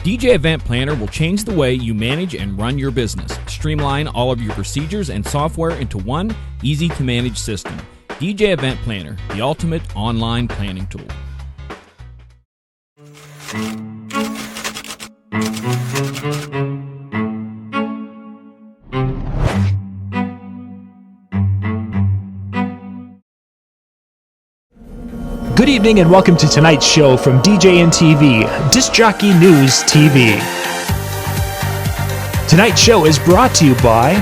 DJ Event Planner will change the way you manage and run your business. Streamline all of your procedures and software into one easy-to-manage system. DJ Event Planner, the ultimate online planning tool. Good evening and welcome to tonight's show from DJNTV, Disc Jockey News TV. Tonight's show is brought to you by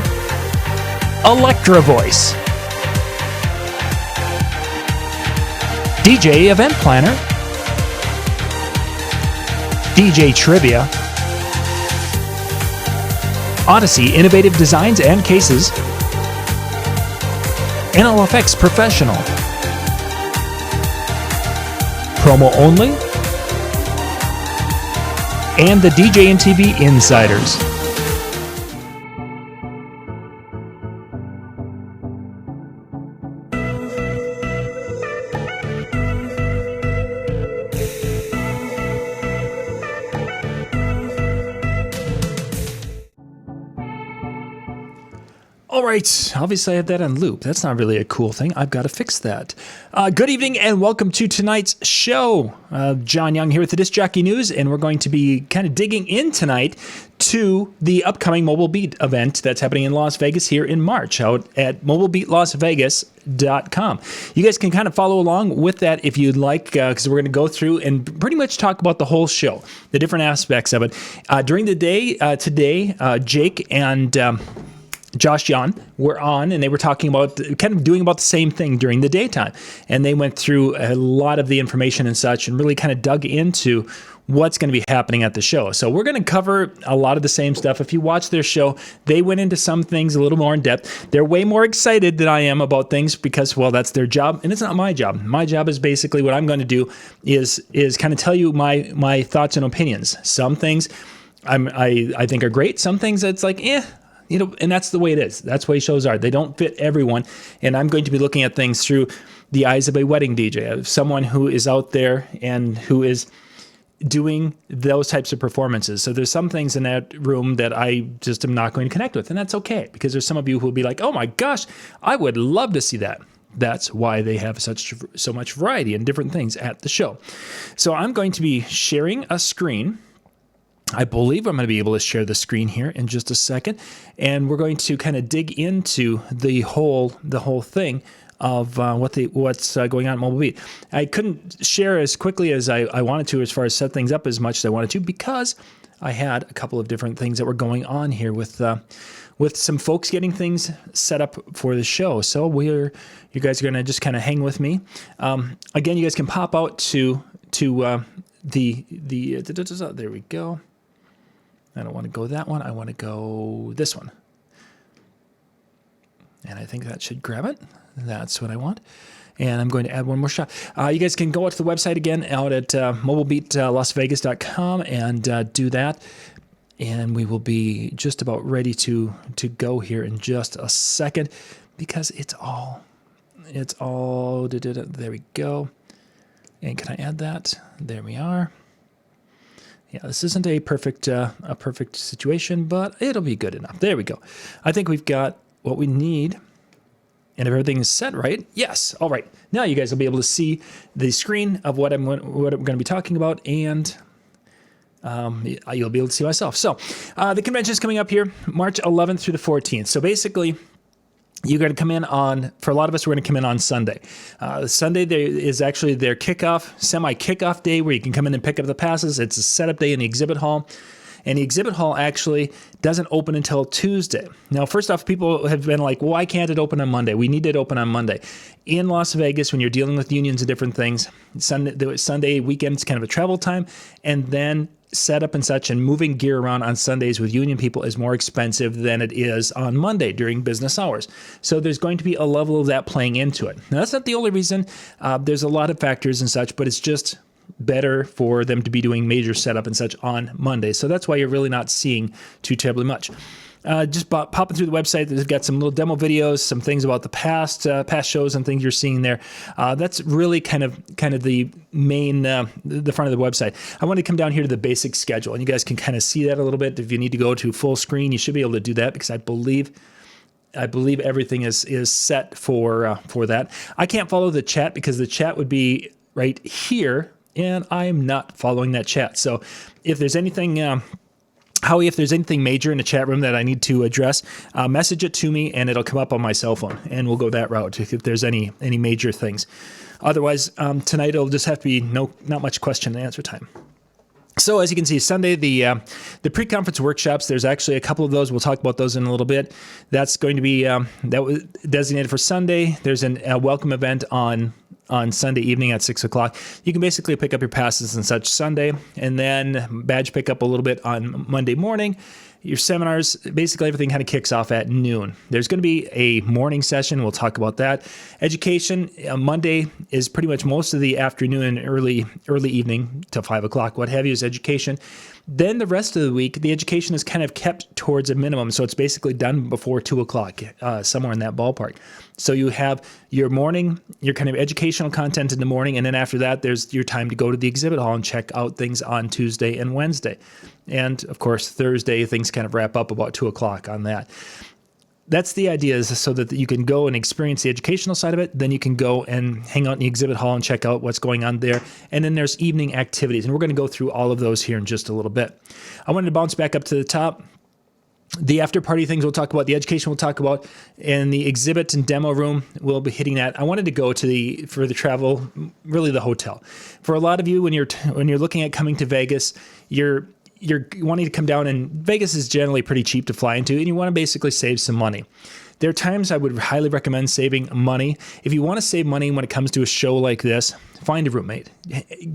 Electra Voice, DJ Event Planner, DJ Trivia, Odyssey Innovative Designs and Cases, NLFX Professional, Promo Only, and the DJNTV Insiders. All right, obviously I had that on loop. That's not really a cool thing. I've got to fix that. Good evening and welcome to tonight's show. John Young here with the Disc Jockey News, and we're going to be kind of digging in tonight to the upcoming Mobile Beat event that's happening in Las Vegas here in March out at mobilebeatlasvegas.com. You guys can kind of follow along with that if you'd like, because we're going to go through and pretty much talk about the whole show, the different aspects of it. During the day today, Jake and Josh John were on, and they were talking about kind of doing about the same thing during the daytime. And they went through a lot of the information and such and really kind of dug into what's going to be happening at the show. So we're going to cover a lot of the same stuff. If you watch their show, they went into some things a little more in depth. They're way more excited than I am about things because, well, that's their job, and it's not my job. My job is basically what I'm going to do is kind of tell you my thoughts and opinions. Some things I think are great. Some things it's like, and that's the way it is. That's the way shows are. They don't fit everyone. And I'm going to be looking at things through the eyes of a wedding DJ, of someone who is out there and who is doing those types of performances. So there's some things in that room that I just am not going to connect with. And that's okay, because there's some of you who will be like, oh my gosh, I would love to see that. That's why they have so much variety and different things at the show. So I'm going to be sharing a screen. I believe I'm going to be able to share the screen here in just a second, and we're going to kind of dig into the whole thing of what's going on at Mobile Beat. I couldn't share as quickly as I wanted to, as far as set things up as much as I wanted to, because I had a couple of different things that were going on here with some folks getting things set up for the show. So you guys are going to just kind of hang with me. Again, you guys can pop out to there we go. I don't want to go that one. I want to go this one. And I think that should grab it. That's what I want. And I'm going to add one more shot. You guys can go out to the website again, out at mobilebeatlasvegas.com, and do that. And we will be just about ready to go here in just a second, because it's all, there we go. And can I add that? There we are. Yeah, this isn't a perfect situation, but it'll be good enough. There we go. I think we've got what we need, and if everything is set right, yes. All right. Now you guys will be able to see the screen of what I'm going to be talking about, and you'll be able to see myself. So the convention is coming up here, March 11th through the 14th. So basically, you're going to come in on, for a lot of us, we're going to come in on Sunday. Sunday there is actually their semi-kickoff day, where you can come in and pick up the passes. It's a setup day in the exhibit hall. And the exhibit hall actually doesn't open until Tuesday. Now, first off, people have been like, why can't it open on Monday? We need it open on Monday. In Las Vegas, when you're dealing with unions and different things, Sunday weekend's kind of a travel time, and then setup and such and moving gear around on Sundays with union people is more expensive than it is on Monday during business hours. So there's going to be a level of that playing into it. Now, that's not the only reason. There's a lot of factors and such, but it's just better for them to be doing major setup and such on Monday. So that's why you're really not seeing too terribly much. just popping through the website. They've got some little demo videos, some things about the past shows and things you're seeing there. That's really kind of the main, the front of the website. I want to come down here to the basic schedule, and you guys can kind of see that a little bit. If you need to go to full screen, you should be able to do that, because I believe everything is set for that. I can't follow the chat because the chat would be right here, and I'm not following that chat. So if there's anything, Howie, if there's anything major in the chat room that I need to address, message it to me, and it'll come up on my cell phone, and we'll go that route if there's any major things. Otherwise, tonight it'll just have to be not much question and answer time. So as you can see, Sunday, the pre-conference workshops, there's actually a couple of those. We'll talk about those in a little bit. That's going to be, that was designated for Sunday. There's a welcome event on Sunday evening at 6 o'clock. You can basically pick up your passes and such Sunday, and then badge pick up a little bit on Monday morning. Your seminars, basically everything kind of kicks off at noon. There's going to be a morning session. We'll talk about that. Education, Monday is pretty much most of the afternoon and early evening till 5 o'clock, what have you, is education. Then the rest of the week, the education is kind of kept towards a minimum. So it's basically done before 2 o'clock, somewhere in that ballpark. So you have your morning, your kind of educational content in the morning, and then after that, there's your time to go to the exhibit hall and check out things on Tuesday and Wednesday. And of course, Thursday, things kind of wrap up about 2 o'clock on that. That's the idea, is so that you can go and experience the educational side of it. Then you can go and hang out in the exhibit hall and check out what's going on there. And then there's evening activities. And we're going to go through all of those here in just a little bit. I wanted to bounce back up to the top. The after party things we'll talk about, the education we'll talk about, and the exhibit and demo room, we'll be hitting that. I wanted to go to for the travel, really the hotel. For a lot of you, when you're looking at coming to Vegas, you're wanting to come down, and Vegas is generally pretty cheap to fly into, and you want to basically save some money. There are times I would highly recommend saving money. If you want to save money when it comes to a show like this, find a roommate.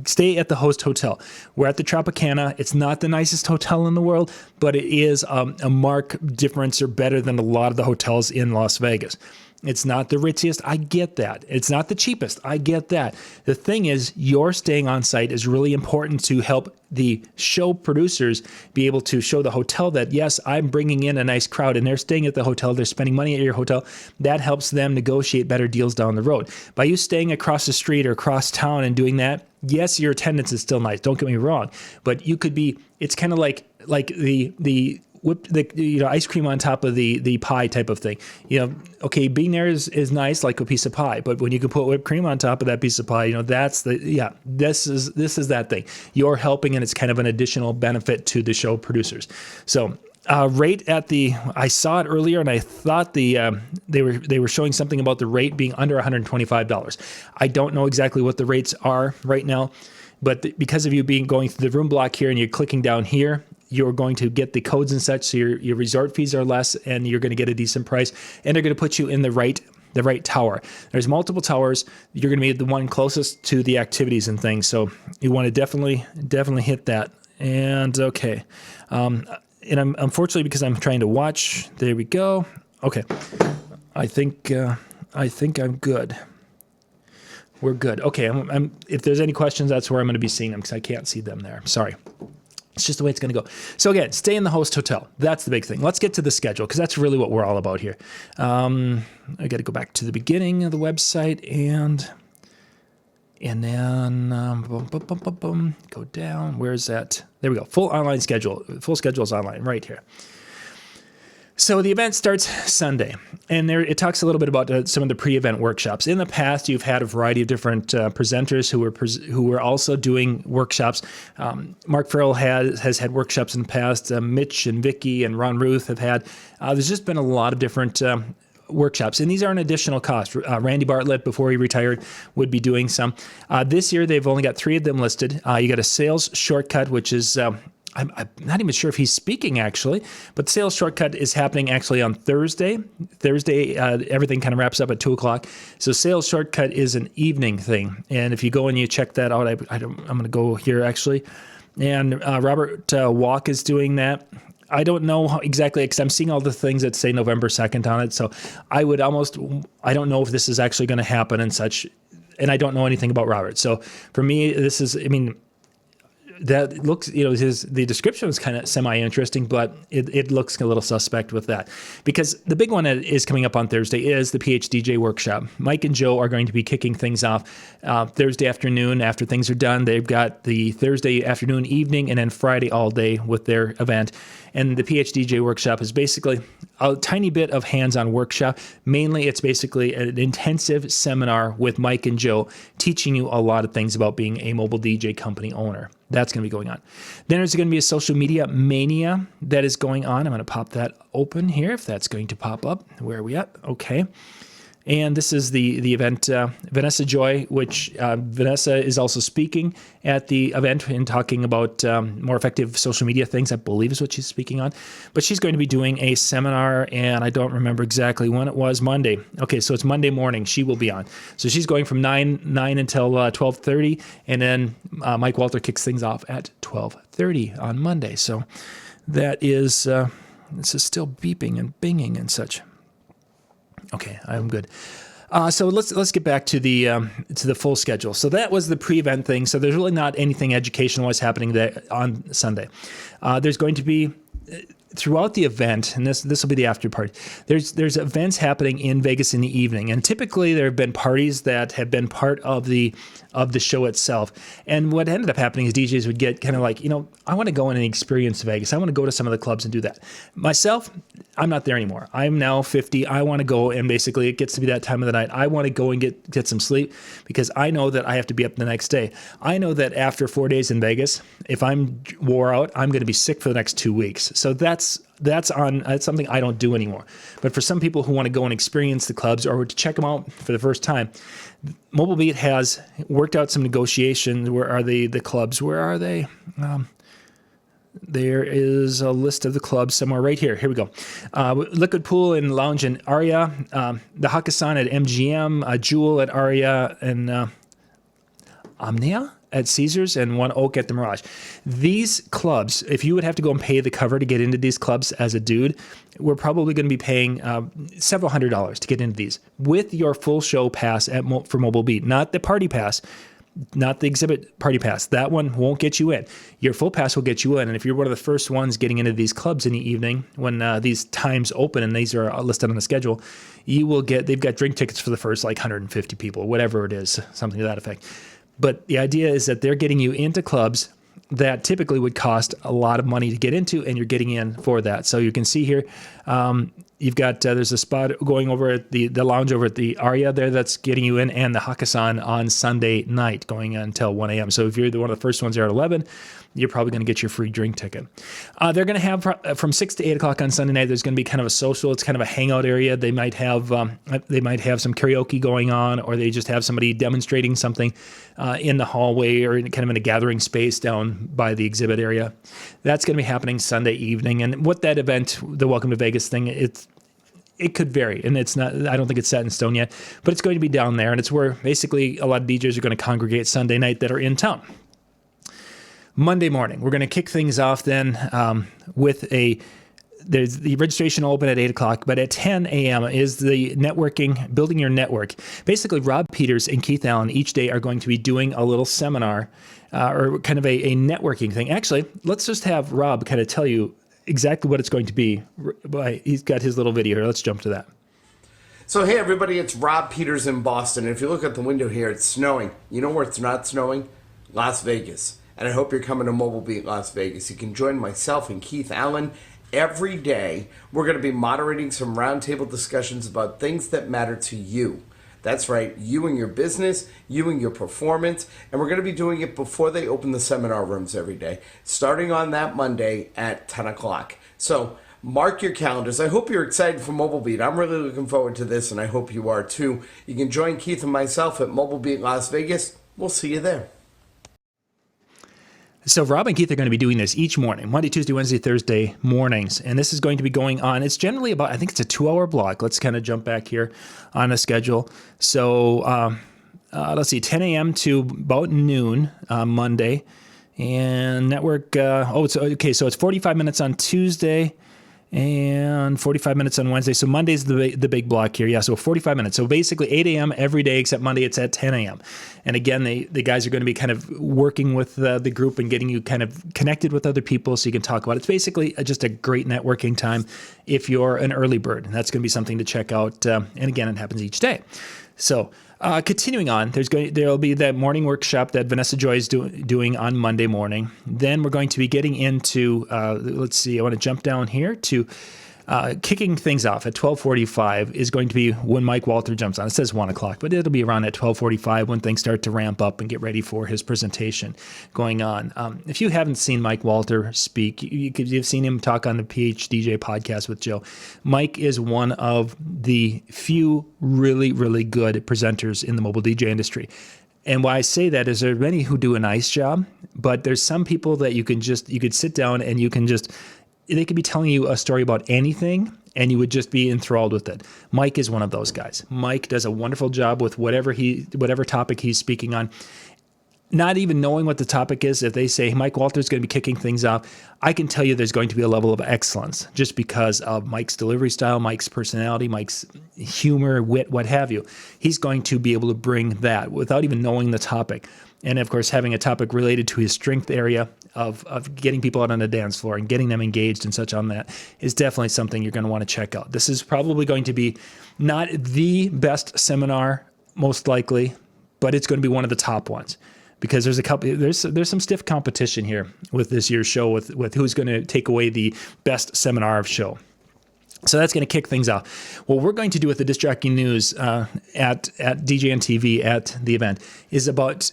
Stay at the host hotel. We're at the Tropicana. It's not the nicest hotel in the world, but it is a marked difference, or better than a lot of the hotels in Las Vegas. It's not the ritziest. I get that. It's not the cheapest. I get that. The thing is, your staying on site is really important to help the show producers be able to show the hotel that, yes, I'm bringing in a nice crowd, and they're staying at the hotel. They're spending money at your hotel. That helps them negotiate better deals down the road. By you staying across the street or across town and doing that, yes, your attendance is still nice. Don't get me wrong. But you could be, it's kind of like the ice cream on top of the pie type of thing. Okay, being there is nice, like a piece of pie, but when you can put whipped cream on top of that piece of pie, this is that thing. You're helping, and it's kind of an additional benefit to the show producers. So rate at I saw it earlier, and I thought they were showing something about the rate being under $125. I don't know exactly what the rates are right now, but because of you going through the room block here and you're clicking down here, you're going to get the codes and such, so your resort fees are less, and you're going to get a decent price, and they're going to put you in the right tower. There's multiple towers. You're going to be the one closest to the activities and things, so you want to definitely hit that. And okay, and I'm unfortunately, because I'm trying to watch. There we go. Okay, I think I'm good. We're good. Okay, if there's any questions, that's where I'm going to be seeing them, because I can't see them there. Sorry. It's just the way it's going to go. So again, stay in the host hotel. That's the big thing. Let's get to the schedule, because that's really what we're all about here. I got to go back to the beginning of the website and then go down. Where's that? There we go. Full online schedule. Full schedule is online right here. So the event starts Sunday, and it talks a little bit about some of the pre-event workshops. In the past, you've had a variety of different presenters who were also doing workshops. Mark Farrell has had workshops in the past. Mitch and Vicky and Ron Ruth have had. There's just been a lot of different workshops, and these are an additional cost. Randy Bartlett, before he retired, would be doing some. This year, they've only got 3 of them listed. You got a sales shortcut, which is I'm not even sure if he's speaking, actually, but the sales shortcut is happening actually on Thursday. Everything kind of wraps up at 2 o'clock. So sales shortcut is an evening thing. And if you go and you check that out, I'm going to go here, actually. And Robert Walk is doing that. I don't know exactly, because I'm seeing all the things that say November 2nd on it. So I don't know if this is actually going to happen and such. And I don't know anything about Robert. So for me, that looks, the description was kind of semi-interesting, but it looks a little suspect with that. Because the big one that is coming up on Thursday is the PhDJ workshop. Mike and Joe are going to be kicking things off Thursday afternoon after things are done. They've got the Thursday afternoon, evening, and then Friday all day with their event. And the PhDJ workshop is basically a tiny bit of hands-on workshop. Mainly, it's basically an intensive seminar with Mike and Joe teaching you a lot of things about being a mobile DJ company owner. That's going to be going on. Then there's going to be a social media mania that is going on. I'm going to pop that open here if that's going to pop up. Where are we at? Okay. And this is the event, Vanessa Joy, which Vanessa is also speaking at the event and talking about more effective social media things, I believe is what she's speaking on. But she's going to be doing a seminar, and I don't remember exactly when it was, Monday. Okay, so it's Monday morning she will be on. So she's going from 9 until 12:30, and then Mike Walter kicks things off at 12:30 on Monday. So that is, this is still beeping and binging and such. Okay, I'm good. So let's get back to the full schedule. So that was the pre-event thing. So there's really not anything educational-wise happening there on Sunday. There's going to be throughout the event, and this will be the after party. There's events happening in Vegas in the evening, and typically there have been parties that have been part of the show itself. And what ended up happening is DJs would get kind of like, I want to go in and experience Vegas. I want to go to some of the clubs and do that. Myself, I'm not there anymore. I'm now 50. I want to go, and basically it gets to be that time of the night. I want to go and get some sleep because I know that I have to be up the next day. I know that after 4 days in Vegas, if I'm wore out, I'm going to be sick for the next 2 weeks. So that's something I don't do anymore. But for some people who want to go and experience the clubs or to check them out for the first time, Mobile Beat has worked out some negotiations. Where are the clubs? Where are they? There is a list of the clubs somewhere right here. Here we go. Liquid Pool and Lounge in Aria, the Hakkasan at MGM, Jewel at Aria, and Omnia at Caesars, and One Oak at the Mirage. These clubs, if you would have to go and pay the cover to get into these clubs as a dude, we're probably going to be paying several $100s to get into these with your full show pass for Mobile Beat, not the party pass. Not the exhibit party pass. That one won't get you in. Your full pass will get you in. And if you're one of the first ones getting into these clubs in the evening when these times open and these are listed on the schedule, they've got drink tickets for the first 150 people, whatever it is, something to that effect. But the idea is that they're getting you into clubs that typically would cost a lot of money to get into, and you're getting in for that. So you can see here, you've got, there's a spot going over at the lounge over at the Aria there that's getting you in, and the Hakkasan on Sunday night going until 1 a.m. So if you're one of the first ones there at 11, you're probably going to get your free drink ticket. They're going to have from 6 to 8 o'clock on Sunday night. There's going to be kind of a social. It's kind of a hangout area. They might have some karaoke going on, or they just have somebody demonstrating something in the hallway or kind of in a gathering space down by the exhibit area. That's going to be happening Sunday evening. And what that event, the Welcome to Vegas thing, it could vary, and it's not. I don't think it's set in stone yet, but it's going to be down there, and it's where basically a lot of DJs are going to congregate Sunday night that are in town. Monday morning, we're going to kick things off then with there's the registration will open at 8 o'clock, but at 10 a.m. is the networking, building your network. Basically, Rob Peters and Keith Allen each day are going to be doing a little seminar or kind of a networking thing. Actually, let's just have Rob kind of tell you exactly what it's going to be. He's got his little video here. Let's jump to that. So, hey, everybody, it's Rob Peters in Boston. And if you look at the window here, it's snowing. You know where it's not snowing? Las Vegas. And I hope you're coming to Mobile Beat Las Vegas. You can join myself and Keith Allen every day. We're going to be moderating some roundtable discussions about things that matter to you. That's right, you and your business, you and your performance. And we're going to be doing it before they open the seminar rooms every day, starting on that Monday at 10 o'clock. So mark your calendars. I hope you're excited for Mobile Beat. I'm really looking forward to this, and I hope you are too. You can join Keith and myself at Mobile Beat Las Vegas. We'll see you there. So Rob and Keith are going to be doing this each morning, Monday, Tuesday, Wednesday, Thursday mornings. And this is going to be going on. It's generally about, I think it's a 2-hour block. Let's kind of jump back here on the schedule. So let's see, 10 a.m. to about noon Monday. And network, so it's 45 minutes on Tuesday. and 45 minutes on Wednesday. So Monday's the big block here. Yeah, so 45 minutes. So basically 8 a.m. every day except Monday, it's at 10 a.m. And again, the guys are going to be kind of working with the group and getting you kind of connected with other people so you can talk about it. It's basically just a great networking time if you're an early bird. And that's going to be something to check out. And again, it happens each day. So continuing on, there'll be that morning workshop that Vanessa Joy is doing on Monday morning. Then we're going to be getting into, let's see, I want to jump down here to kicking things off at 12:45 is going to be when Mike Walter jumps on. It says 1 o'clock, but it'll be around at 12:45 when things start to ramp up and get ready for his presentation going on. If you haven't seen Mike Walter speak, you've seen him talk on the PhDJ podcast with Joe. Mike is one of the few really, really good presenters in the mobile DJ industry. And why I say that is there are many who do a nice job, but there's some people that you could sit down and they could be telling you a story about anything and you would just be enthralled with it. Mike is one of those guys. Mike does a wonderful job with whatever topic he's speaking on. Not even knowing what the topic is, if they say, hey, Mike Walter's going to be kicking things off, I can tell you there's going to be a level of excellence just because of Mike's delivery style, Mike's personality, Mike's humor, wit, what have you. He's going to be able to bring that without even knowing the topic. And of course, having a topic related to his strength area of getting people out on the dance floor and getting them engaged and such on that is definitely something you're going to want to check out. This is probably going to be not the best seminar, most likely, but it's going to be one of the top ones because there's some stiff competition here with this year's show with who's going to take away the best seminar of show. So that's going to kick things off. What we're going to do with the Disc Jockey News at DJNTV at the event is about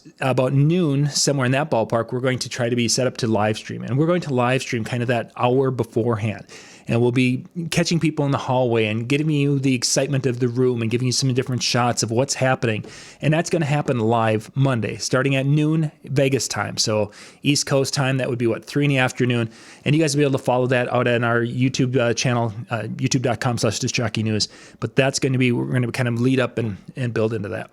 noon, somewhere in that ballpark, we're going to try to be set up to live stream. And we're going to live stream kind of that hour beforehand. And we'll be catching people in the hallway and giving you the excitement of the room and giving you some different shots of what's happening. And that's going to happen live Monday, starting at noon Vegas time. So East Coast time, that would be 3 in the afternoon. And you guys will be able to follow that out on our YouTube channel, youtube.com/discjockeynews. But that's going to be, we're going to kind of lead up and build into that.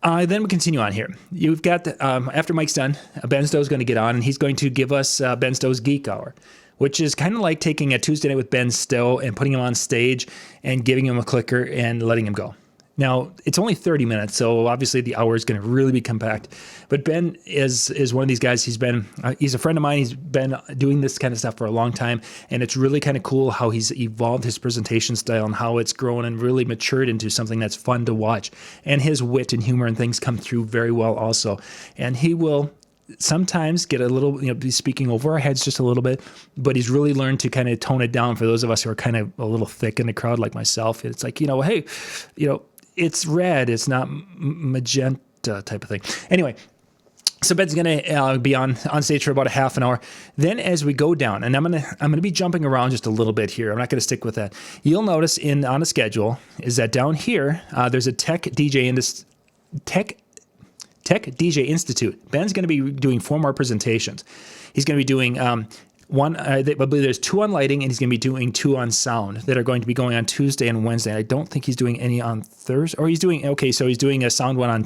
Then we continue on here. You've got, after Mike's done, Ben Stowe's going to get on and he's going to give us Ben Stowe's Geek Hour, which is kind of like taking a Tuesday night with Ben Stowe and putting him on stage and giving him a clicker and letting him go. Now, it's only 30 minutes, so obviously the hour is going to really be compact. But Ben is one of these guys. He's a friend of mine. He's been doing this kind of stuff for a long time, and it's really kind of cool how he's evolved his presentation style and how it's grown and really matured into something that's fun to watch. And his wit and humor and things come through very well also. And he will sometimes get a little, be speaking over our heads just a little bit, but he's really learned to kind of tone it down for those of us who are kind of a little thick in the crowd like myself. It's like, hey, it's red, it's not magenta type of thing. Anyway, so Ben's going to be on stage for about a half an hour. Then as we go down, and I'm going to be jumping around just a little bit here. I'm not going to stick with that. You'll notice on the schedule is that down here, there's a Tech DJ Institute. Ben's going to be doing 4 more presentations. He's going to be doing one, I believe there's 2 on lighting, and he's going to be doing 2 on sound that are going to be going on Tuesday and Wednesday. I don't think he's doing any on Thursday, or he's doing a sound one on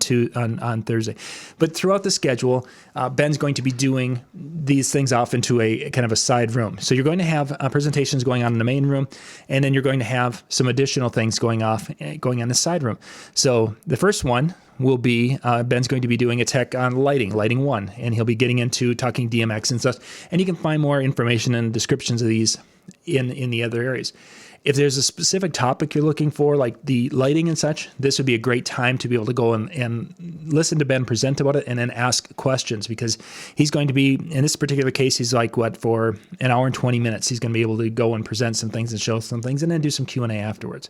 Thursday. But throughout the schedule, Ben's going to be doing these things off into a kind of a side room. So you're going to have presentations going on in the main room, and then you're going to have some additional things going on in the side room. So the first one will be Ben's going to be doing a tech on lighting 1, and he'll be getting into talking DMX and stuff. And you can find more information and descriptions of these in the other areas. If there's a specific topic you're looking for, like the lighting and such, this would be a great time to be able to go and listen to Ben present about it and then ask questions, because he's going to be, in this particular case, he's for an hour and 20 minutes, he's going to be able to go and present some things and show some things and then do some Q&A afterwards.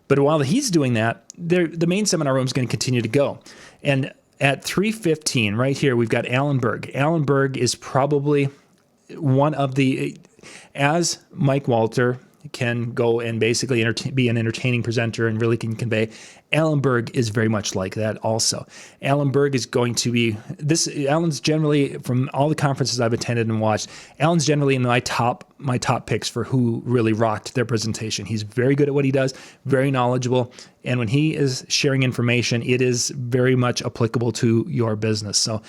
But while he's doing that, the main seminar room is going to continue to go. And at 3:15, right here, we've got Alan Berg. Alan Berg is probably one of the, as Mike Walter can go and basically be an entertaining presenter and really can convey, Alan Berg is very much like that also. Alan Berg is going to be, Alan's generally, from all the conferences I've attended and watched, Alan's generally in my top my top picks for who really rocked their presentation. He's very good at what he does, very knowledgeable, and when he is sharing information, it is very much applicable to your business. So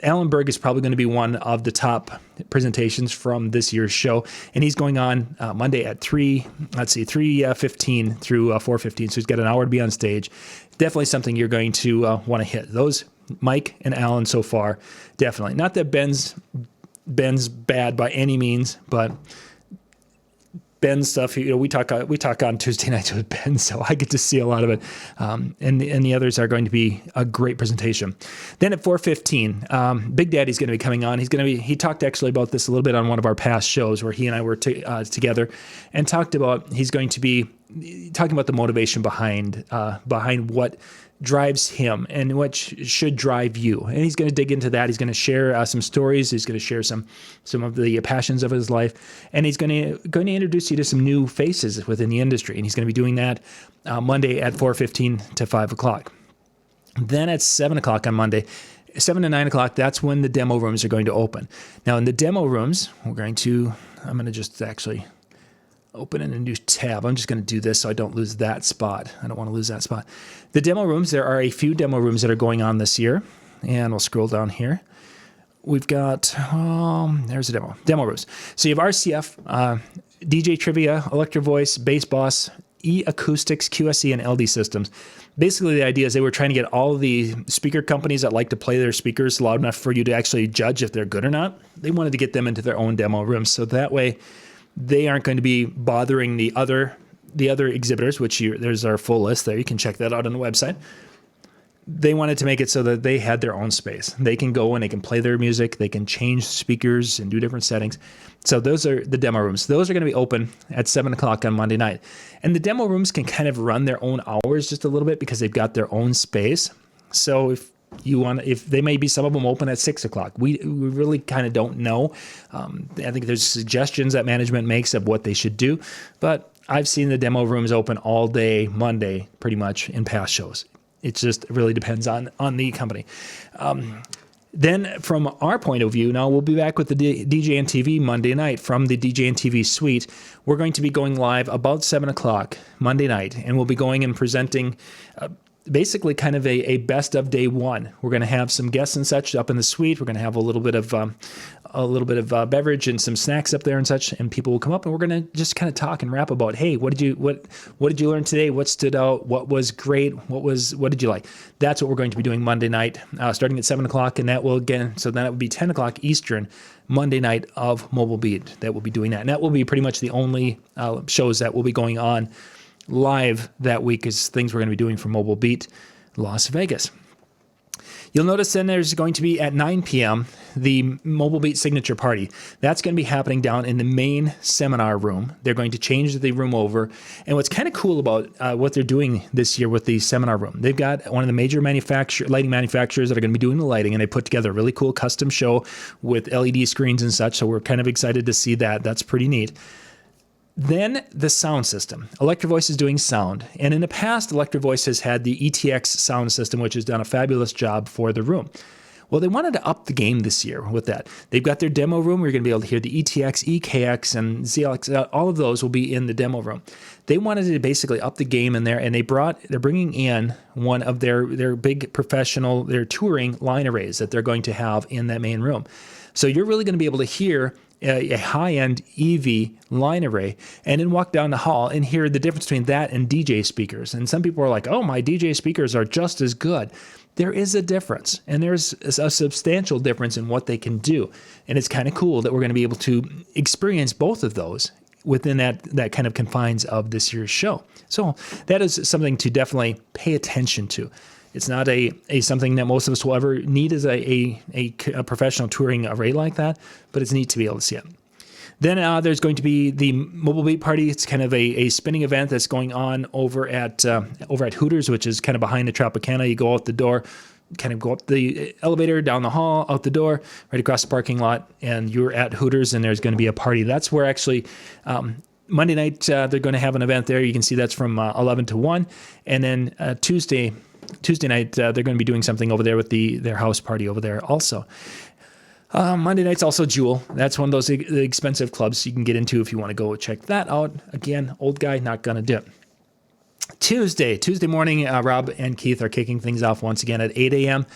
Alan Berg is probably going to be one of the top presentations from this year's show, and he's going on Monday at 3:15 through 4:15, so he's got an hour to be on stage. Definitely something you're going to want to hit. Those, Mike and Alan so far, definitely. Not that Ben's bad by any means, but Ben's stuff, we talk on Tuesday nights with Ben, so I get to see a lot of it. And the others are going to be a great presentation. Then at 4:15, Big Daddy's going to be coming on. He talked actually about this a little bit on one of our past shows where he and I were together and talked about, he's going to be talking about the motivation behind what drives him and what should drive you. And he's going to dig into that. He's going to share some stories. He's going to share some of the passions of his life. And he's going to introduce you to some new faces within the industry. And he's going to be doing that Monday at 4:15 to 5 o'clock. Then at 7 o'clock on Monday, 7 to 9 o'clock, that's when the demo rooms are going to open. Now in the demo rooms, I'm going to just actually open in a new tab. I'm just going to do this so I don't lose that spot. I don't want to lose that spot. The demo rooms, there are a few demo rooms that are going on this year. And we'll scroll down here. We've got, there's a demo rooms. So you have RCF, DJ Trivia, Electro Voice, Bass Boss, E-Acoustics, QSE, and LD Systems. Basically, the idea is they were trying to get all the speaker companies that like to play their speakers loud enough for you to actually judge if they're good or not. They wanted to get them into their own demo rooms. So that way, they aren't going to be bothering the other exhibitors, there's our full list there. You can check that out on the website. They wanted to make it so that they had their own space. They can go and they can play their music. They can change speakers and do different settings. So those are the demo rooms. Those are going to be open at 7 o'clock on Monday night. And the demo rooms can kind of run their own hours just a little bit because they've got their own space. So if they may be some of them open at 6 o'clock. We really kind of don't know. I think there's suggestions that management makes of what they should do, but I've seen the demo rooms open all day Monday pretty much in past shows. It just really depends on the company. Then from our point of view, now we'll be back with the DJNTV Monday night from the DJNTV suite. We're going to be going live about 7 o'clock Monday night, and we'll be going and presenting basically kind of a best of day one. We're going to have some guests and such up in the suite. We're going to have a little bit of beverage and some snacks up there and such, and people will come up and we're going to just kind of talk and rap about, hey, what did you learn today? What stood out? What was great? What did you like? That's what we're going to be doing Monday night, starting at 7 o'clock, and that will so then it will be 10 o'clock Eastern Monday night of Mobile Beat that will be doing that, and that will be pretty much the only shows that will be going on live that week is things we're going to be doing for Mobile Beat Las Vegas. You'll notice then there's going to be at 9 p.m. the Mobile Beat Signature Party. That's going to be happening down in the main seminar room. They're going to change the room over. And what's kind of cool about what they're doing this year with the seminar room, they've got one of the major lighting manufacturers that are going to be doing the lighting, and they put together a really cool custom show with LED screens and such. So we're kind of excited to see that. That's pretty neat. Then the sound system. Electro Voice is doing sound. And in the past, Electro Voice has had the ETX sound system, which has done a fabulous job for the room. Well, they wanted to up the game this year with that. They've got their demo room. We're going to be able to hear the ETX, EKX, and ZLX. All of those will be in the demo room. They wanted to basically up the game in there, and they're bringing in one of their big professional, their touring line arrays that they're going to have in that main room. So you're really going to be able to hear a high-end EV line array and then walk down the hall and hear the difference between that and DJ speakers. And some people are like, oh, my DJ speakers are just as good. There is a difference, and there's a substantial difference in what they can do. And it's kind of cool that we're going to be able to experience both of those within that kind of confines of this year's show. So that is something to definitely pay attention to. It's not a something that most of us will ever need as a professional touring array like that, but it's neat to be able to see it. Then there's going to be the Mobile Beat Party. It's kind of a spinning event that's going on over at Hooters, which is kind of behind the Tropicana. You go out the door, kind of go up the elevator, down the hall, out the door, right across the parking lot, and you're at Hooters, and there's going to be a party. That's where actually Monday night they're going to have an event there. You can see that's from 11 to 1, and then Tuesday night, they're going to be doing something over there with their house party over there also. Monday night's also Jewel. That's one of those expensive clubs you can get into if you want to go check that out. Again, old guy, not going to do it. Tuesday morning, Rob and Keith are kicking things off once again at 8 a.m.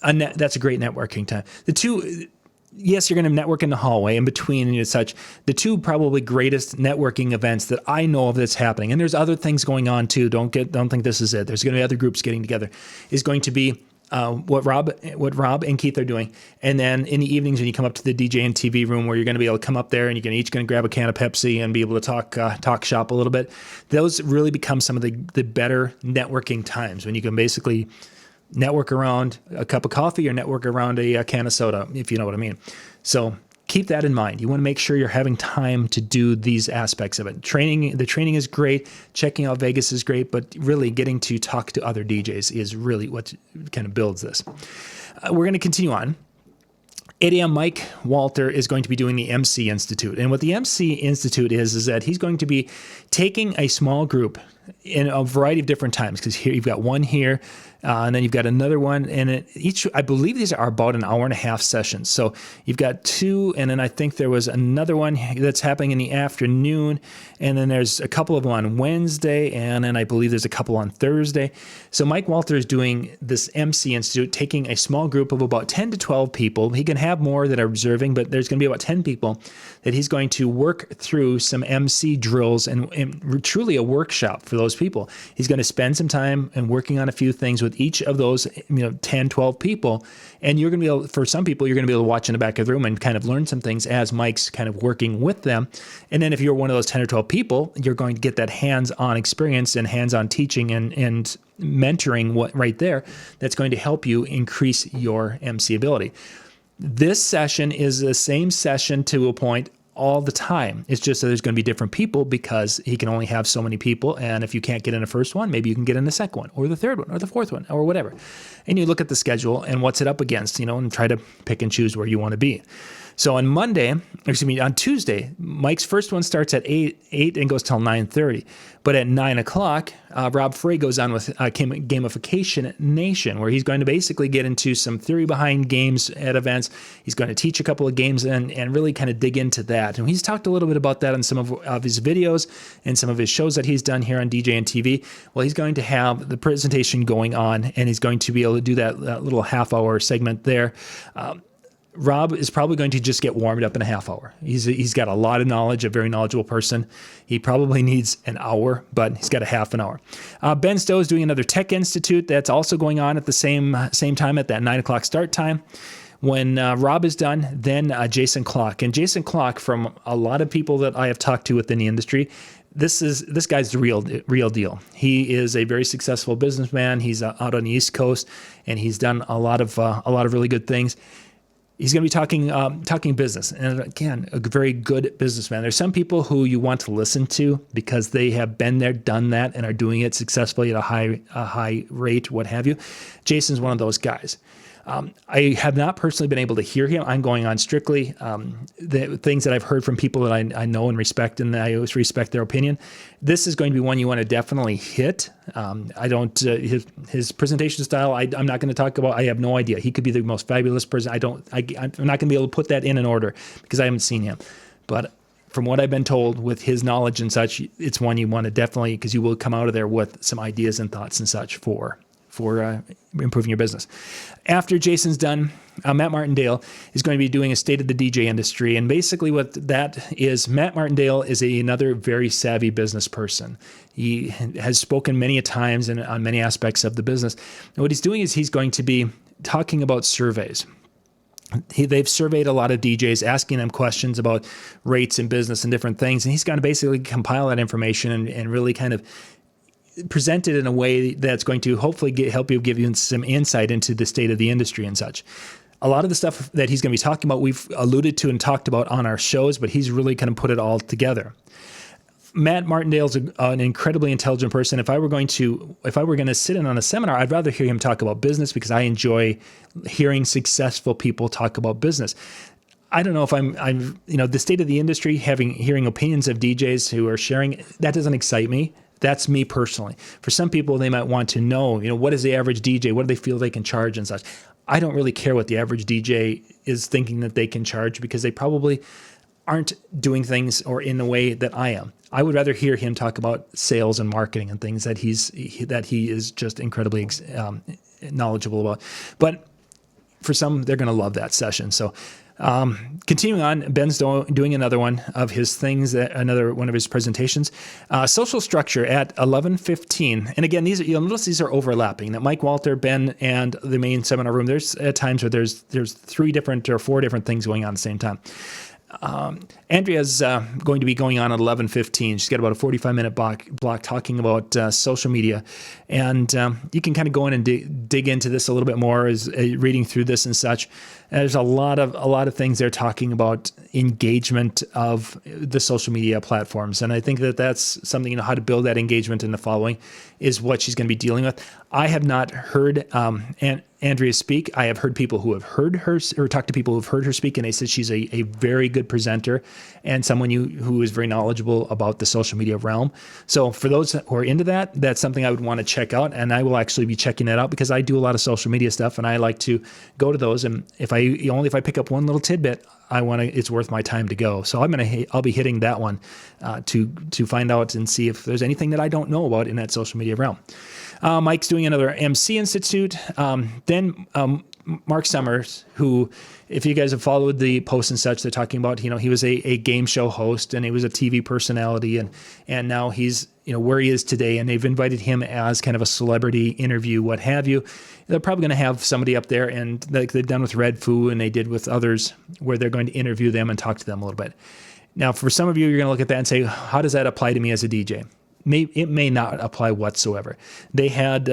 That's a great networking time. Yes, you're going to network in the hallway in between and such. The two probably greatest networking events that I know of that's happening, and there's other things going on too. Don't think this is it. There's going to be other groups getting together. Is going to be what Rob and Keith are doing, and then in the evenings when you come up to the DJNTV room where you're going to be able to come up there and you're each going to grab a can of Pepsi and be able to talk shop a little bit. Those really become some of the better networking times when you can basically network around a cup of coffee or network around a can of soda, if you know what I mean. So keep that in mind. You want to make sure you're having time to do these aspects of it. The training is great. Checking out Vegas is great, but really getting to talk to other DJs is really what kind of builds this. We're going to continue on. 8 a.m. Mike Walter is going to be doing the MC Institute. And what the MC Institute is that he's going to be taking a small group in a variety of different times, because here you've got one here, and then you've got another one, and I believe these are about an hour and a half sessions. So you've got two, and then I think there was another one that's happening in the afternoon, and then there's a couple of them on Wednesday, and then I believe there's a couple on Thursday. So Mike Walter is doing this MC Institute, taking a small group of about 10 to 12 people. He can have more that are observing, but there's going to be about 10 people that he's going to work through some MC drills and truly a workshop for those people. He's going to spend some time and working on a few things with each of those 10, 12 people. And you're going to be able, for some people, you're going to be able to watch in the back of the room and kind of learn some things as Mike's kind of working with them. And then if you're one of those 10 or 12 people, you're going to get that hands-on experience and hands-on teaching and mentoring right there that's going to help you increase your MC ability. This session is the same session to a point all the time. It's just that there's going to be different people because he can only have so many people. And if you can't get in the first one, maybe you can get in the second one or the third one or the fourth one or whatever. And you look at the schedule and what's it up against, and try to pick and choose where you want to be. So on Tuesday, Mike's first one starts at 8 and goes till 9:30. But at 9 o'clock, Rob Frey goes on with Gamification Nation, where he's going to basically get into some theory behind games at events. He's going to teach a couple of games and really kind of dig into that. And he's talked a little bit about that in some of his videos and some of his shows that he's done here on DJNTV. Well, he's going to have the presentation going on, and he's going to be able to do that little half-hour segment there. Rob is probably going to just get warmed up in a half hour. He's got a lot of knowledge, a very knowledgeable person. He probably needs an hour, but he's got a half an hour. Ben Stowe is doing another Tech Institute that's also going on at the same time at that 9 o'clock start time. When Rob is done, then Jason Klock. And Jason Klock, from a lot of people that I have talked to within the industry, this guy's the real deal. He is a very successful businessman. He's out on the East Coast, and he's done a lot of really good things. He's going to be talking business, and again, a very good businessman. There's some people who you want to listen to because they have been there, done that, and are doing it successfully at a high rate, what have you. Jason's one of those guys. I have not personally been able to hear him. I'm going on strictly the things that I've heard from people that I know and respect, and I always respect their opinion. This is going to be one you want to definitely hit. I don't his presentation style. I'm not going to talk about. I have no idea. He could be the most fabulous person. I'm not going to be able to put that in an order because I haven't seen him. But from what I've been told, with his knowledge and such, it's one you want to definitely, because you will come out of there with some ideas and thoughts and such for improving your business. After Jason's done, Matt Martindale is going to be doing a state of the DJ industry. And basically what that is, Matt Martindale is another very savvy business person. He has spoken many a times and on many aspects of the business. And what he's doing is he's going to be talking about surveys. They've surveyed a lot of DJs, asking them questions about rates in business and different things. And he's going to basically compile that information and really kind of present it in a way that's going to hopefully help you, give you some insight into the state of the industry and such. A lot of the stuff that he's going to be talking about, we've alluded to and talked about on our shows, but he's really kind of put it all together. Matt Martindale's an incredibly intelligent person. If I were going to sit in on a seminar, I'd rather hear him talk about business because I enjoy hearing successful people talk about business. I don't know if I'm the state of the industry, hearing opinions of DJs who are sharing, that doesn't excite me. That's me personally. For some people, they might want to know, what is the average DJ? What do they feel they can charge and such? I don't really care what the average DJ is thinking that they can charge, because they probably aren't doing things or in the way that I am. I would rather hear him talk about sales and marketing and things that he is just incredibly knowledgeable about. But for some, they're going to love that session. So continuing on, Ben's doing another one of his things, another one of his presentations. Social structure at 11:15. And again, you'll notice these are overlapping. That Mike Walter, Ben, and the main seminar room, there's at times where there's 3 different or 4 different things going on at the same time. Andrea's going to be going on at 11:15. She's got about a 45-minute block talking about social media, and you can kind of go in and dig into this a little bit more as reading through this and such. There's a lot of things they're talking about engagement of the social media platforms, and I think that's something, how to build that engagement in the following is what she's going to be dealing with. I have not heard Andrea speak. I have heard people who have heard her, or talked to people who've heard her speak, and they said she's a very good presenter and someone who is very knowledgeable about the social media realm. So for those who are into that, that's something I would want to check out, and I will actually be checking that out because I do a lot of social media stuff, and I like to go to those. And if I pick up one little tidbit, it's worth my time to go. So I'll be hitting that one to find out and see if there's anything that I don't know about in that social media realm. Mike's doing another MC Institute. Then Mark Summers, who, if you guys have followed the posts and such, they're talking about, he was a game show host, and he was a TV personality, and now he's, where he is today, and they've invited him as kind of a celebrity interview, what have you. They're probably going to have somebody up there, and like they've done with Red Foo and they did with others, where they're going to interview them and talk to them a little bit. Now, for some of you, you're going to look at that and say, how does that apply to me as a DJ? It may not apply whatsoever. They've had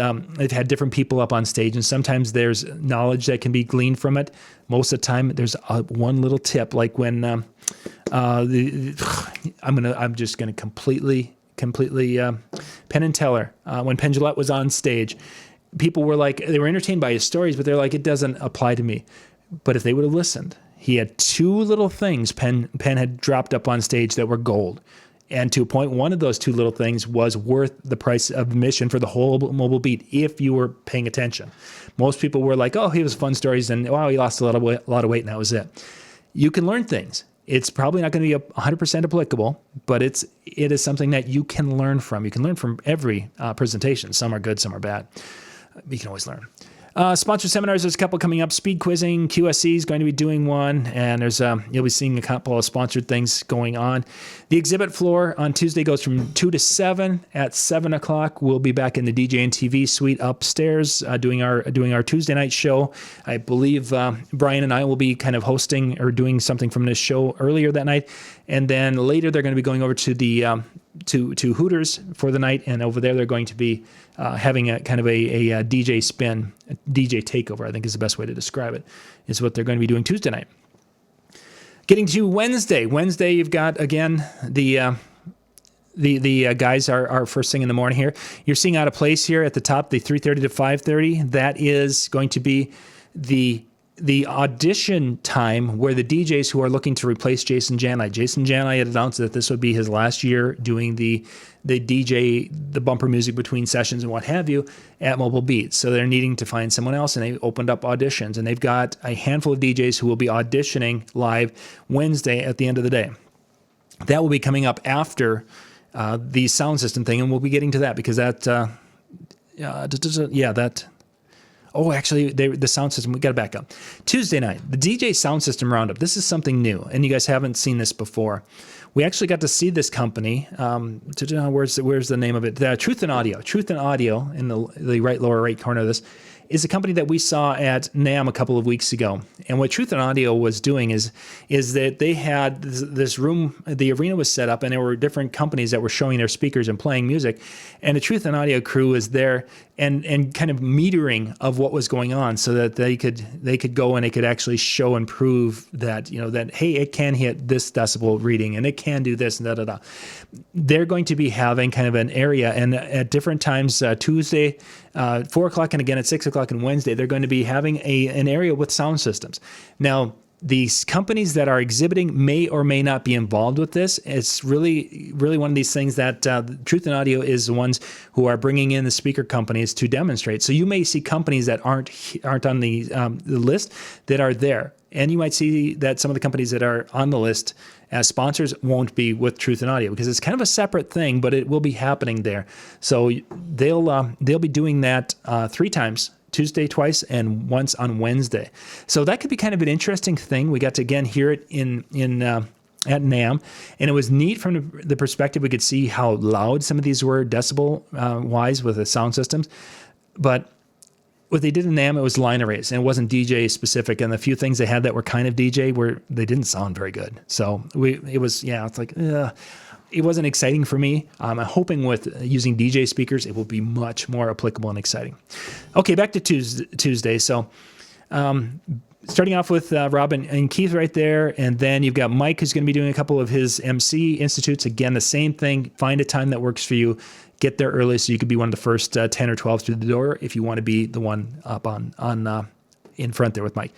different people up on stage, and sometimes there's knowledge that can be gleaned from it. Most of the time, there's one little tip, like when I'm just gonna completely Penn and Teller, when Penn Jillette was on stage, people were like, they were entertained by his stories, but they're like, it doesn't apply to me. But if they would have listened, he had 2 little things Penn had dropped up on stage that were gold. And to a point, one of those 2 little things was worth the price of admission for the whole mobile beat if you were paying attention. Most people were like, oh, he was fun stories, and wow, he lost a lot of weight, and that was it. You can learn things. It's probably not going to be 100% applicable, but it is something that you can learn from. You can learn from every presentation. Some are good, some are bad. You can always learn. Sponsored seminars, there's a couple coming up. Speed quizzing, QSC is going to be doing one, and there's you'll be seeing a couple of sponsored things going on. The exhibit floor on Tuesday goes from 2 to 7. At 7 o'clock, we'll be back in the DJNTV suite upstairs doing our Tuesday night show. I believe Brian and I will be kind of hosting or doing something from this show earlier that night, and then later they're going to be going over to the to Hooters for the night, and over there they're going to be having a kind of a DJ spin, a DJ takeover, I think is the best way to describe it, is what they're going to be doing Tuesday night. Getting to Wednesday. Wednesday, you've got, again, the guys are first thing in the morning here. You're seeing Out of Place here at the top, the 3:30 to 5:30. That is going to be the audition time where the DJs who are looking to replace Jason Janai. Jason Janai had announced that this would be his last year doing the DJ, the bumper music between sessions and what have you at Mobile Beats. So they're needing to find someone else, and they opened up auditions, and they've got a handful of DJs who will be auditioning live Wednesday at the end of the day. That will be coming up after the sound system thing, and we'll be getting to that because Oh, actually, the sound system, we got to back up. Tuesday night, the DJ Sound System Roundup. This is something new, and you guys haven't seen this before. We actually got to see this company. Where's the name of it? Truth and Audio. Truth and Audio, in the lower right corner of this, is a company that we saw at NAMM a couple of weeks ago. And what Truth and Audio was doing is that they had this room, the arena was set up, and there were different companies that were showing their speakers and playing music. And the Truth and Audio crew was there and kind of metering of what was going on so that they could go and they could actually show and prove that, that, hey, it can hit this decibel reading and it can do this and da-da-da. They're going to be having kind of an area, and at different times, Tuesday, 4 o'clock, and again at 6 o'clock, and Wednesday, they're going to be having an area with sound systems. Now, these companies that are exhibiting may or may not be involved with this. It's really, really one of these things that Truth in Audio is the ones who are bringing in the speaker companies to demonstrate. So you may see companies that aren't on the list that are there. And you might see that some of the companies that are on the list as sponsors won't be with Truth in Audio because it's kind of a separate thing, but it will be happening there. So they'll be doing that 3 times. Tuesday twice and once on Wednesday. So that could be kind of an interesting thing. We got to again hear it in at NAMM, and it was neat from the perspective we could see how loud some of these were decibel wise with the sound systems. But what they did in NAMM, it was line arrays, and it wasn't DJ specific. And the few things they had that were kind of DJ they didn't sound very good. So it's like, it wasn't exciting for me. I'm hoping with using DJ speakers, it will be much more applicable and exciting. Okay, back to Tuesday. So starting off with Rob and Keith right there, and then you've got Mike who's going to be doing a couple of his MC institutes. Again, the same thing. Find a time that works for you. Get there early so you could be one of the first 10 or 12 through the door if you want to be the one up on in front there with Mike.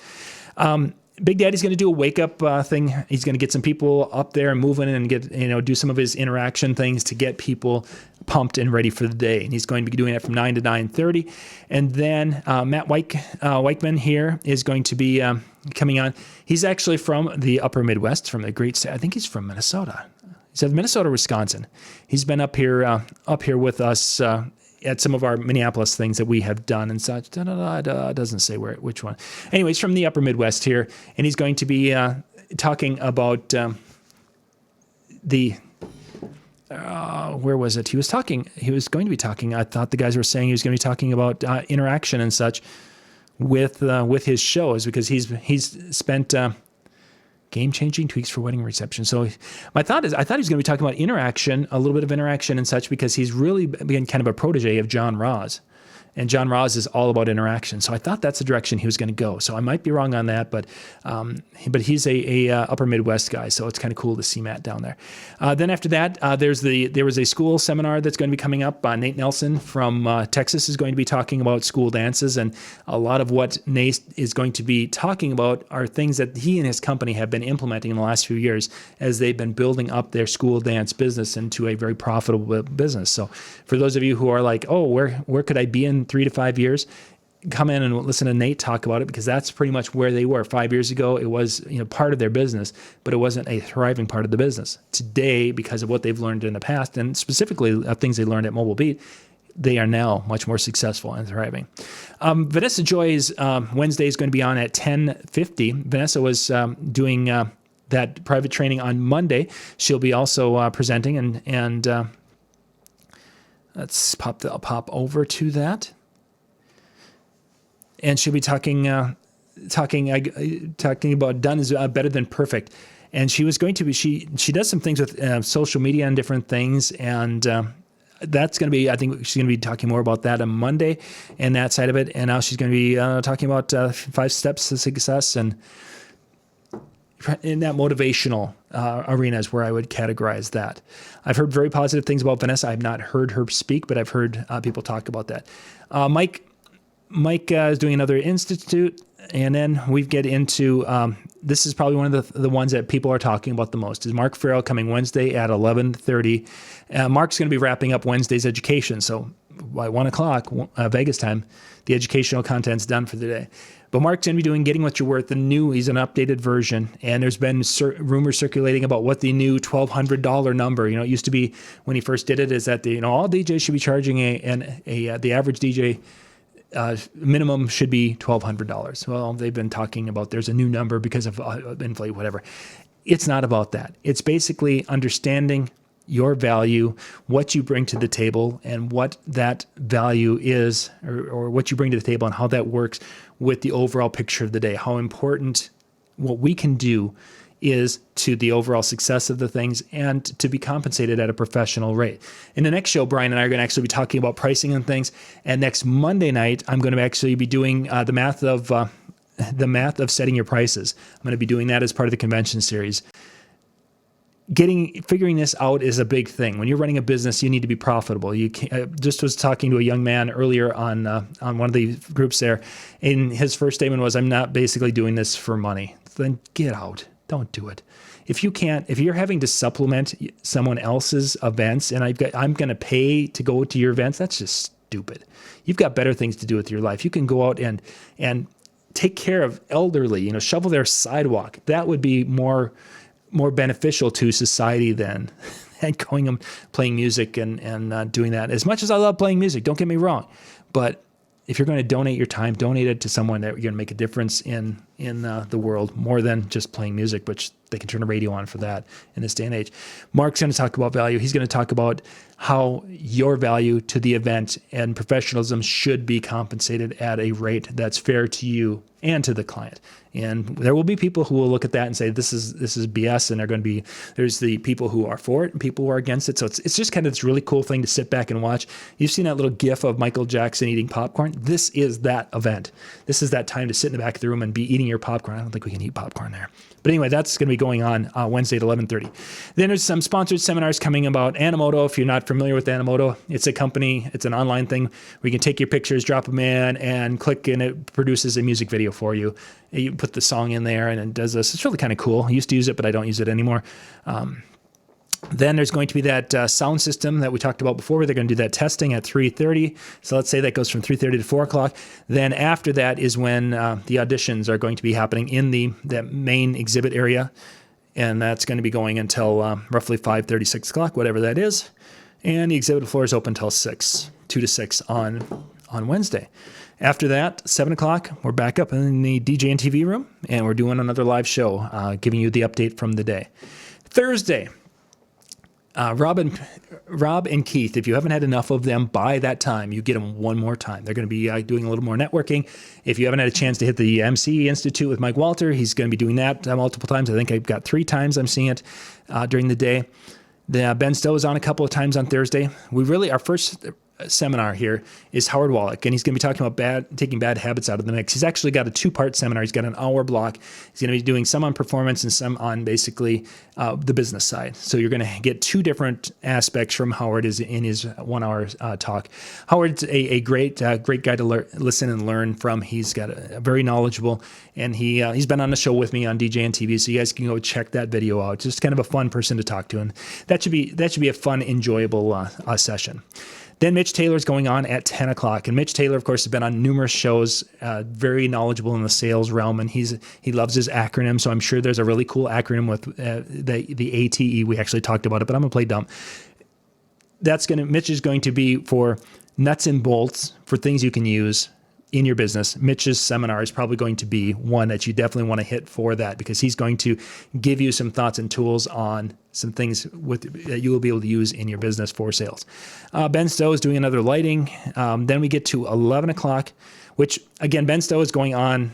Big Daddy's going to do a wake up thing. He's going to get some people up there and moving and do some of his interaction things to get people pumped and ready for the day. And he's going to be doing that from 9 to 9:30. And then Matt Weichman here is going to be coming on. He's actually from the upper Midwest, from the great state. I think he's from Minnesota. He said Minnesota, Wisconsin. He's been up here with us at some of our Minneapolis things that we have done and such. Doesn't say which one. Anyways, from the upper Midwest here, and he's going to be talking about where was it? He was going to be talking, I thought the guys were saying he was going to be talking about interaction and such with his shows, because he's spent game-changing tweaks for wedding reception. So my thought is, I thought he was going to be talking about interaction, a little bit of interaction and such, because he's really been kind of a protege of John Ross. And John Ross is all about interaction. So I thought that's the direction he was going to go. So I might be wrong on that, but he's a upper Midwest guy, so it's kind of cool to see Matt down there. Then after that, there was a school seminar that's going to be coming up. Nate Nelson from Texas is going to be talking about school dances, and a lot of what Nate is going to be talking about are things that he and his company have been implementing in the last few years as they've been building up their school dance business into a very profitable business. So for those of you who are like, oh, where could I be in 3 to 5 years, come in and listen to Nate talk about it, because that's pretty much where they were 5 years ago. It was part of their business, but it wasn't a thriving part of the business. Today, because of what they've learned in the past, and specifically things they learned at Mobile Beat, they are now much more successful and thriving. Vanessa Joy's Wednesday is going to be on at 10:50. Vanessa was doing that private training on Monday. She'll be also presenting, and let's pop over to that. And she'll be talking about done is better than perfect. And she was going to be, she does some things with social media and different things. And that's going to be, I think she's going to be talking more about that on Monday and that side of it. And now she's going to be talking about 5 steps to success, and in that motivational arena is where I would categorize that. I've heard very positive things about Vanessa. I've not heard her speak, but I've heard people talk about that. Mike is doing another institute, and then we get into, this is probably one of the ones that people are talking about the most, is Mark Farrell coming Wednesday at 11:30. Mark's going to be wrapping up Wednesday's education, so by 1 o'clock Vegas time, the educational content's done for the day. But Mark's going to be doing Getting What You're Worth, he's an updated version, and there's been rumors circulating about what the new $1,200 number, it used to be when he first did it, is that all DJs should be charging the average DJ minimum should be $1,200. Well, they've been talking about there's a new number because of inflate, whatever. It's not about that. It's basically understanding your value, what you bring to the table, and what that value is, or what you bring to the table and how that works with the overall picture of the day. How important what we can do is to the overall success of the things, and to be compensated at a professional rate. In the next show, Brian and I are going to actually be talking about pricing and things. And next Monday night, I'm going to actually be doing the math of setting your prices. I'm going to be doing that as part of the convention series. figuring this out is a big thing. When you're running a business, you need to be profitable. You can't, I just was talking to a young man earlier on one of the groups there, and his first statement was, "I'm not basically doing this for money." Then get out. Don't do it. If you're having to supplement someone else's events, and I'm going to pay to go to your events, that's just stupid. You've got better things to do with your life. You can go out and take care of elderly. Shovel their sidewalk. That would be more beneficial to society than going and playing music and doing that. As much as I love playing music, don't get me wrong, but if you're going to donate your time, donate it to someone that you're going to make a difference in the world more than just playing music, which they can turn a radio on for that in this day and age. Mark's going to talk about value. He's going to talk about how your value to the event and professionalism should be compensated at a rate that's fair to you and to the client. And there will be people who will look at that and say, this is BS. And there's the people who are for it and people who are against it. So it's just kind of this really cool thing to sit back and watch. You've seen that little gif of Michael Jackson eating popcorn. This is that event. This is that time to sit in the back of the room and be eating your popcorn. I don't think we can eat popcorn there. But anyway, that's going to be going on Wednesday at 11:30. Then there's some sponsored seminars coming about Animoto. If you're not familiar with Animoto, it's a company, it's an online thing where you can take your pictures, drop them in, and click, and it produces a music video for you. You put the song in there, and it does this. It's really kind of cool. I used to use it, but I don't use it anymore. Then there's going to be that sound system that we talked about before, where they're going to do that testing at 3:30. So let's say that goes from 3:30 to 4 o'clock. Then after that is when the auditions are going to be happening in that main exhibit area. And that's going to be going until roughly 5:30, 6 o'clock, whatever that is. And the exhibit floor is open until 2 to 6 on Wednesday. After that, 7 o'clock, we're back up in the DJNTV room, and we're doing another live show, giving you the update from the day. Thursday, Rob and Keith, if you haven't had enough of them by that time, you get them one more time. They're going to be doing a little more networking. If you haven't had a chance to hit the MC Institute with Mike Walter, he's going to be doing that multiple times. I think I've got 3 times I'm seeing it during the day. Ben Stowe is on a couple of times on Thursday. Our first seminar here is Howard Wallach, and he's going to be talking about taking bad habits out of the mix. He's actually got a 2-part seminar. He's got an hour block. He's going to be doing some on performance and some on basically the business side. So you're going to get 2 different aspects from Howard in his 1 hour talk. Howard's a great guy to listen and learn from. He's got a very knowledgeable, and he's been on the show with me on DJNTV, so you guys can go check that video out. Just kind of a fun person to talk to, and that should be a fun, enjoyable session. Then Mitch Taylor's going on at 10 o'clock. And Mitch Taylor, of course, has been on numerous shows, very knowledgeable in the sales realm, and he loves his acronym. So I'm sure there's a really cool acronym with the ATE. We actually talked about it, but I'm going to play dumb. Mitch is going to be for nuts and bolts for things you can use in your business. Mitch's seminar is probably going to be one that you definitely want to hit for that, because he's going to give you some thoughts and tools on some things that you will be able to use in your business for sales. Ben Stowe is doing another lighting. Then we get to 11 o'clock, which again, Ben Stowe is going on.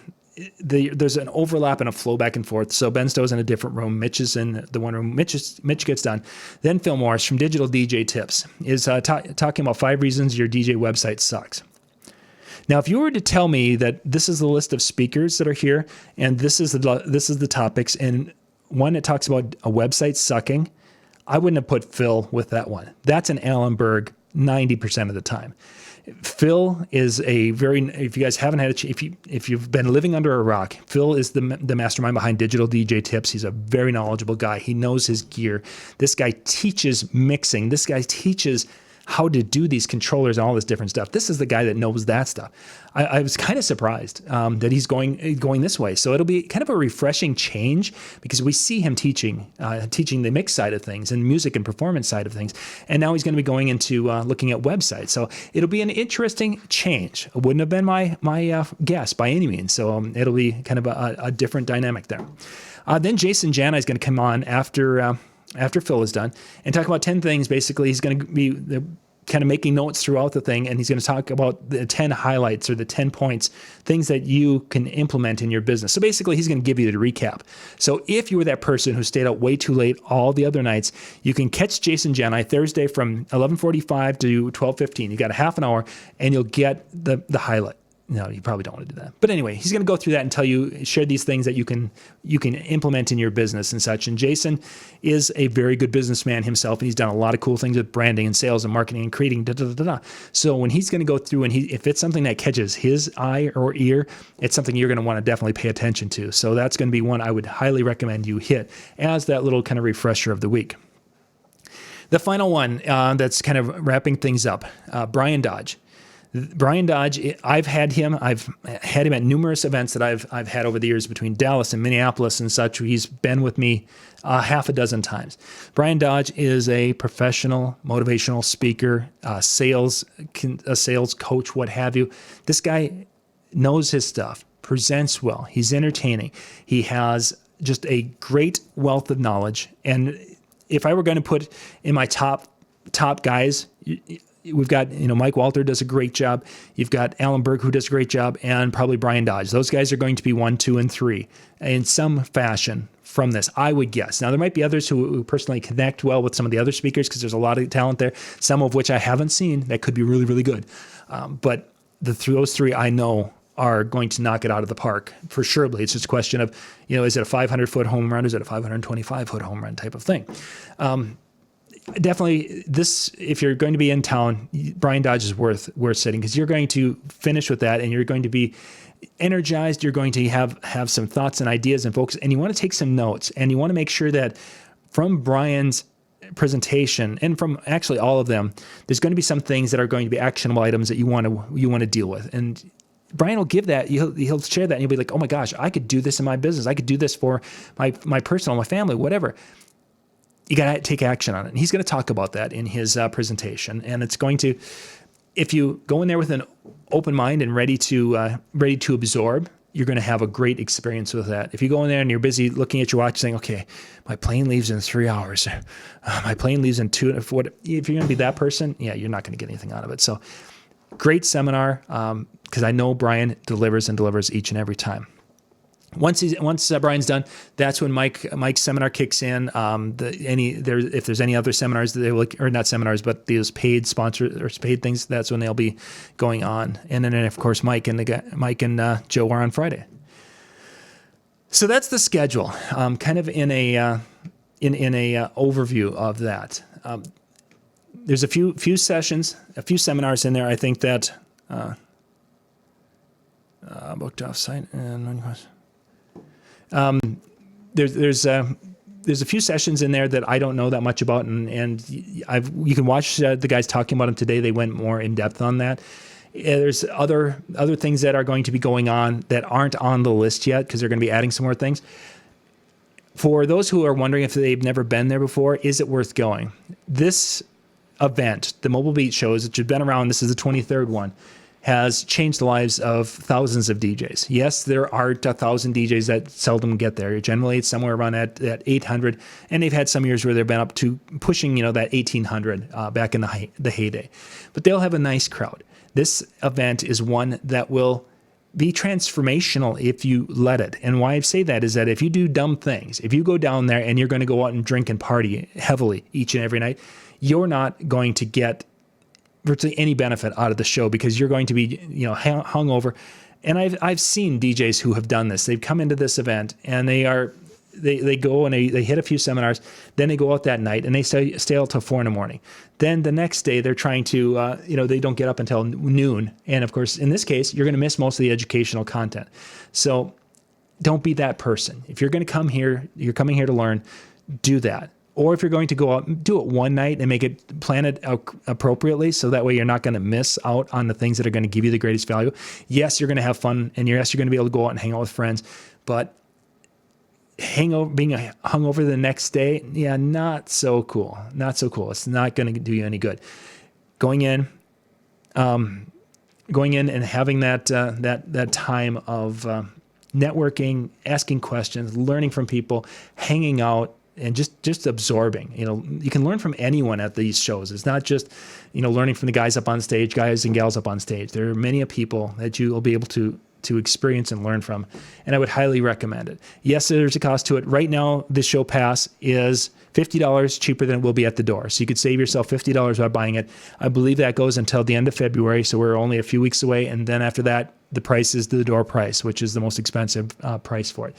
There's an overlap and a flow back and forth. So Ben Stowe's in a different room. Mitch is in the one room. Mitch gets done. Then Phil Morris from Digital DJ Tips is talking about 5 reasons your DJ website sucks. Now, if you were to tell me that this is the list of speakers that are here, and this is the topics, and one that talks about a website sucking, I wouldn't have put Phil with that one. That's an Alan Berg 90% of the time. Phil is if you guys haven't had if you've been living under a rock, Phil is the mastermind behind Digital DJ Tips. He's a very knowledgeable guy. He knows his gear. This guy teaches mixing. This guy teaches how to do these controllers and all this different stuff. This is the guy that knows that stuff. I was kind of surprised that he's going this way. So it'll be kind of a refreshing change, because we see him teaching the mix side of things and music and performance side of things. And now he's going to be going into looking at websites. So it'll be an interesting change. It wouldn't have been my guess by any means. So it'll be kind of a different dynamic there. Then Jason Jana is going to come on after Phil is done and talk about 10 things. Basically, he's going to be kind of making notes throughout the thing, and he's going to talk about the 10 highlights or the 10 points, things that you can implement in your business. So basically, he's going to give you the recap. So if you were that person who stayed out way too late all the other nights, you can catch Jason Jani Thursday from 11:45 to 12:15. You got a half an hour, and you'll get the No, you probably don't want to do that. But anyway, he's going to go through that and tell you, share these things that you can implement in your business and such. And Jason is a very good businessman himself, and he's done a lot of cool things with branding and sales and marketing and creating. So when he's going to go through, and if it's something that catches his eye or ear, it's something you're going to want to definitely pay attention to. So that's going to be one I would highly recommend you hit as that little kind of refresher of the week. The final one that's kind of wrapping things up, Brian Dodge. Brian Dodge, I've had him at numerous events that I've had over the years between Dallas and Minneapolis and such. He's been with me half a dozen times. Brian Dodge is a professional motivational speaker, a sales coach, what have you. This guy knows his stuff, presents well, he's entertaining, he has just a great wealth of knowledge. And if I were going to put in my top guys, we've got, Mike Walter does a great job. You've got Alan Berg, who does a great job, and probably Brian Dodge. Those guys are going to be 1, 2, and 3 in some fashion from this, I would guess. Now, there might be others who personally connect well with some of the other speakers because there's a lot of talent there, some of which I haven't seen that could be really, really good. But those 3 I know are going to knock it out of the park for sure. It's just a question of, is it a 500-foot home run? Or is it a 525-foot home run type of thing? Definitely if you're going to be in town, Brian Dodge is worth sitting, because you're going to finish with that and you're going to be energized. You're going to have some thoughts and ideas and focus, and you want to take some notes, and you want to make sure that from Brian's presentation and from actually all of them, there's going to be some things that are going to be actionable items that you want to deal with. And Brian will give that, he'll share that, and you'll be like, oh my gosh, I could do this in my business. I could do this for my personal, my family, whatever. You got to take action on it. And he's going to talk about that in his presentation. And it's going to, if you go in there with an open mind and ready to absorb, you're going to have a great experience with that. If you go in there and you're busy looking at your watch saying, okay, my plane leaves in 3 hours. My plane leaves in 2. If you're going to be that person, yeah, you're not going to get anything out of it. So great seminar, because I know Brian delivers each and every time. Once Brian's done, that's when Mike's seminar kicks in. If there's any other seminars that they will, or not seminars, but these paid sponsor or paid things, that's when they'll be going on. And then of course Mike and Joe are on Friday. So that's the schedule, kind of in a overview of that. There's a few sessions, a few seminars in there. I think that booked off site and. There's a few sessions in there that I don't know that much about, and you can watch the guys talking about them today. They went more in depth on that. There's other things that are going to be going on that aren't on the list yet, because they're going to be adding some more things. For those who are wondering if they've never been there before, is it worth going? This event, the Mobile Beat Shows, which have been around, this is the 23rd one, has changed the lives of thousands of DJs. Yes, there are 1,000 DJs that seldom get there. Generally, it's somewhere around at 800, and they've had some years where they've been up to pushing, that 1,800 back in the heyday. But they'll have a nice crowd. This event is one that will be transformational if you let it. And why I say that is that if you do dumb things, if you go down there and you're going to go out and drink and party heavily each and every night, you're not going to get virtually any benefit out of the show, because you're going to be, hung over. And I've seen DJs who have done this. They've come into this event and they go and they hit a few seminars, then they go out that night and they stay out till 4 a.m. Then the next day they're trying to, they don't get up until noon. And of course, in this case, you're going to miss most of the educational content. So don't be that person. If you're going to come here, you're coming here to learn, do that. Or if you're going to go out, do it one night and plan it appropriately, so that way you're not going to miss out on the things that are going to give you the greatest value. Yes, you're going to have fun, and yes, you're going to be able to go out and hang out with friends, but being hungover the next day, yeah, not so cool. Not so cool. It's not going to do you any good. Going in and having that time of networking, asking questions, learning from people, hanging out, and just absorbing. You can learn from anyone at these shows. It's not just, learning from the guys up on stage, guys and gals up on stage. There are many people that you will be able to to experience and learn from, and I would highly recommend it. Yes, there's a cost to it. Right now, the show pass is $50 cheaper than it will be at the door. So you could save yourself $50 by buying it. I believe that goes until the end of February, so we're only a few weeks away. And then after that, the price is the door price, which is the most expensive price for it.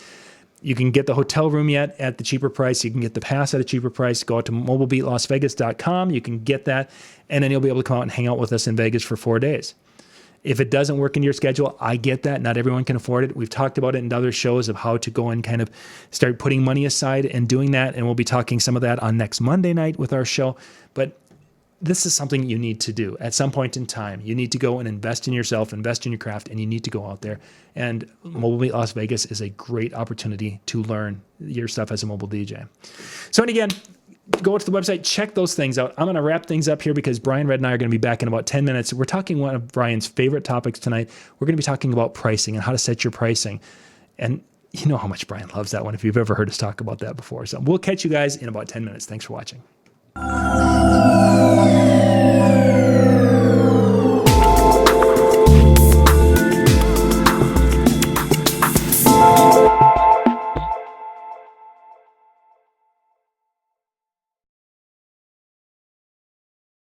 You can get the hotel room yet at the cheaper price. You can get the pass at a cheaper price. Go out to mobilebeatlasvegas.com. You can get that, and then you'll be able to come out and hang out with us in Vegas for 4 days. If it doesn't work in your schedule, I get that. Not everyone can afford it. We've talked about it in other shows of how to go and kind of start putting money aside and doing that, and we'll be talking some of that on next Monday night with our show. But this is something you need to do at some point in time. You need to go and invest in yourself, invest in your craft, and you need to go out there. And Mobile Beat Las Vegas is a great opportunity to learn your stuff as a mobile DJ. So, and again, go to the website, check those things out. I'm going to wrap things up here because Brian Red and I are going to be back in about 10 minutes. We're talking one of Brian's favorite topics tonight. We're going to be talking about pricing and how to set your pricing. And you know how much Brian loves that one if you've ever heard us talk about that before. So we'll catch you guys in about 10 minutes. Thanks for watching.